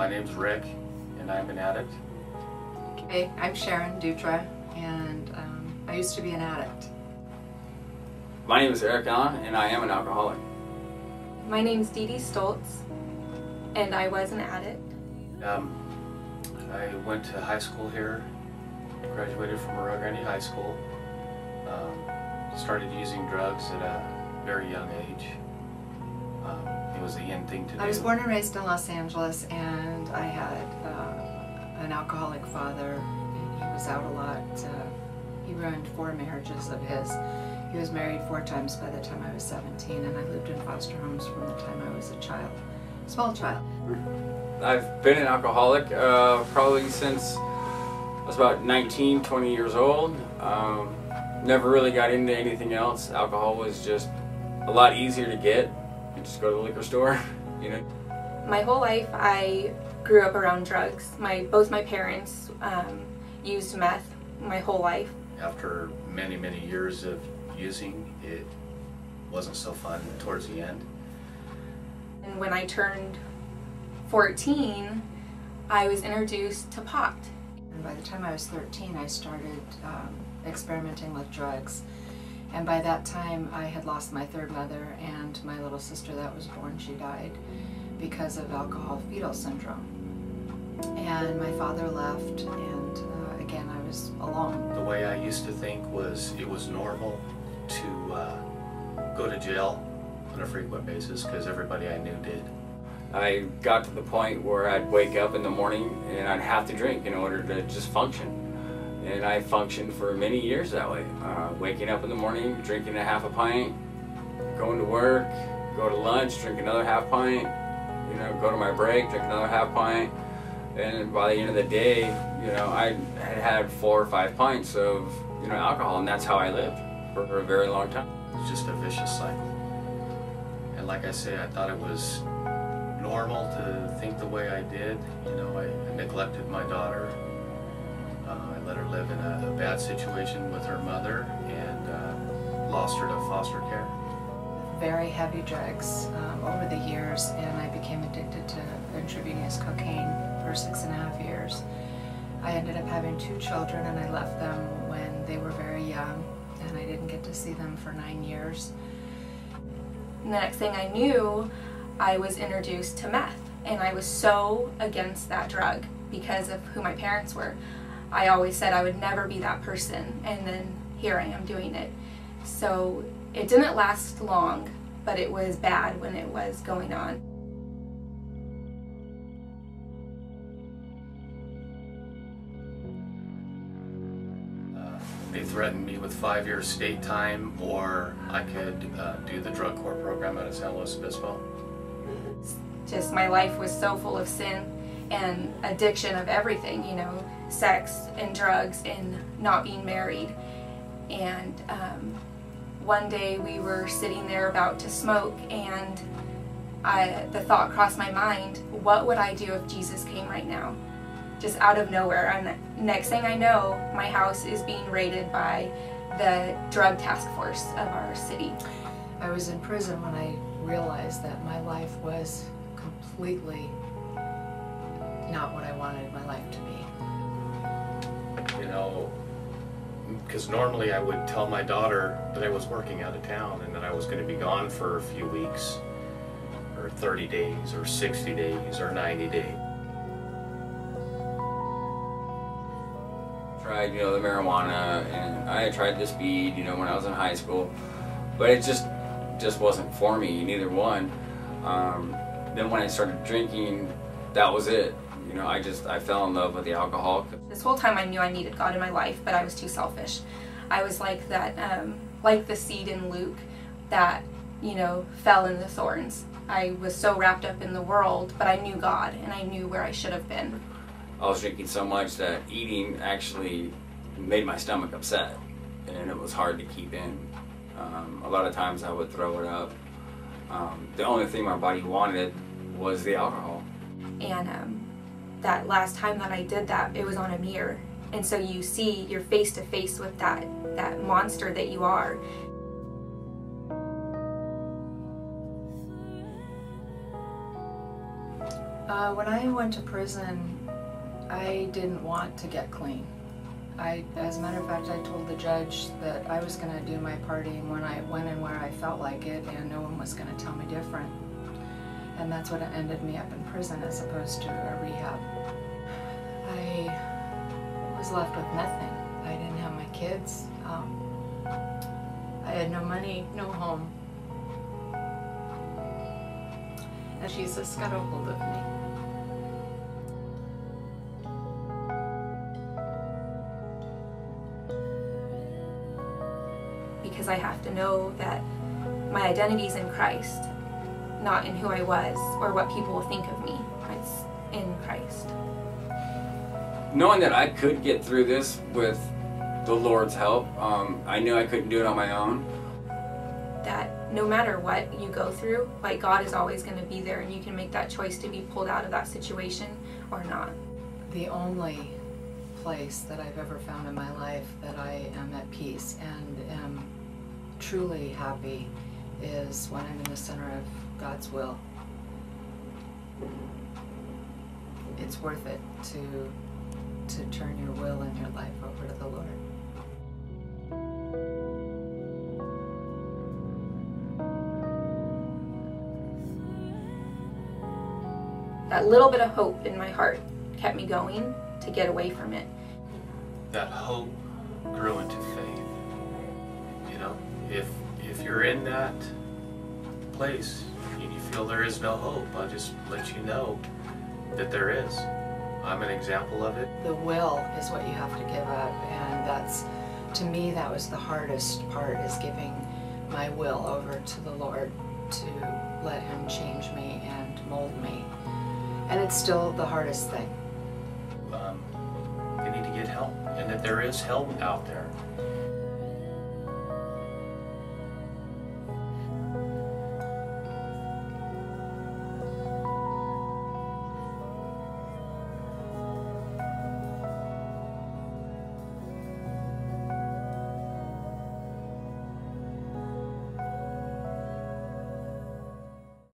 My name's Rick, and I'm an addict. Hey, I'm Sharon Dutra, and I used to be an addict. My name is Eric Allen, and I am an alcoholic. My name's Dee Dee Stoltz, and I was an addict. I went to high school here, graduated from Rio Grande High School, started using drugs at a very young age. It was the in thing to do. I was born and raised in Los Angeles, and I had an alcoholic father. He was out a lot. He ruined 4 marriages of his. He was married 4 times by the time I was 17, and I lived in foster homes from the time I was a child, small child. I've been an alcoholic probably since I was about 19, 20 years old. Never really got into anything else. Alcohol was just a lot easier to get. You just go to the liquor store, you know. My whole life I grew up around drugs. Both my parents used meth my whole life. After many, many years of using, it wasn't so fun towards the end. And when I turned 14, I was introduced to pot. And by the time I was 13, I started experimenting with drugs. And by that time, I had lost my 3rd mother, and my little sister that was born, she died because of alcohol fetal syndrome. And my father left, and again, I was alone. The way I used to think was it was normal to go to jail on a frequent basis because everybody I knew did. I got to the point where I'd wake up in the morning and I'd have to drink in order to just function. And I functioned for many years that way. Waking up in the morning, drinking a half a pint, going to work, go to lunch, drink another half pint, you know, go to my break, drink another half pint. And by the end of the day, you know, I had had 4 or 5 pints of, you know, alcohol, and that's how I lived for a very long time. It's just a vicious cycle. And like I say, I thought it was normal to think the way I did. You know, I neglected my daughter. I let her live in a bad situation with her mother, and lost her to foster care. Very heavy drugs over the years, and I became addicted to intravenous cocaine for 6.5 years. I ended up having 2 children, and I left them when they were very young, and I didn't get to see them for 9 years. And the next thing I knew, I was introduced to meth, and I was so against that drug because of who my parents were. I always said I would never be that person, and then here I am doing it. So it didn't last long, but it was bad when it was going on. They threatened me with 5 years state time, or I could do the drug court program out of San Luis Obispo. Just my life was so full of sin and addiction of everything, you know, sex and drugs and not being married. And one day we were sitting there about to smoke, and the thought crossed my mind, what would I do if Jesus came right now? Just out of nowhere. And next thing I know, my house is being raided by the drug task force of our city. I was in prison when I realized that my life was completely not what I wanted my life to be. You know, because normally I would tell my daughter that I was working out of town and that I was going to be gone for a few weeks, or 30 days, or 60 days, or 90 days. Tried, you know, the marijuana, and I had tried the speed, you know, when I was in high school, but it just wasn't for me, neither one. Then when I started drinking, that was it. You know, I fell in love with the alcohol. This whole time I knew I needed God in my life, but I was too selfish. I was like that, like the seed in Luke that, you know, fell in the thorns. I was so wrapped up in the world, but I knew God, and I knew where I should have been. I was drinking so much that eating actually made my stomach upset, and it was hard to keep in. A lot of times I would throw it up. The only thing my body wanted was the alcohol. And that last time that I did that, it was on a mirror. And so you're face to face with that monster that you are. When I went to prison, I didn't want to get clean. As a matter of fact, I told the judge that I was going to do my partying when and where I felt like it, and no one was going to tell me different. And that's what ended me up in prison as opposed to a rehab. I was left with nothing. I didn't have my kids. I had no money, no home. And Jesus got a hold of me. Because I have to know that my identity is in Christ, not in who I was or what people will think of me. It's in Christ. Knowing that I could get through this with the Lord's help, I knew I couldn't do it on my own. That no matter what you go through, like, God is always going to be there, and you can make that choice to be pulled out of that situation or not. The only place that I've ever found in my life that I am at peace and am truly happy is when I'm in the center of God's will. It's worth it to turn your will and your life over to the Lord. That little bit of hope in my heart kept me going to get away from it. That hope grew into faith. You know, if you're in that place and you feel there is no hope, I'll just let you know that there is. I'm an example of it. The will is what you have to give up, and that's, to me, that was the hardest part, is giving my will over to the Lord to let Him change me and mold me. And it's still the hardest thing. They need to get help, and that there is help out there.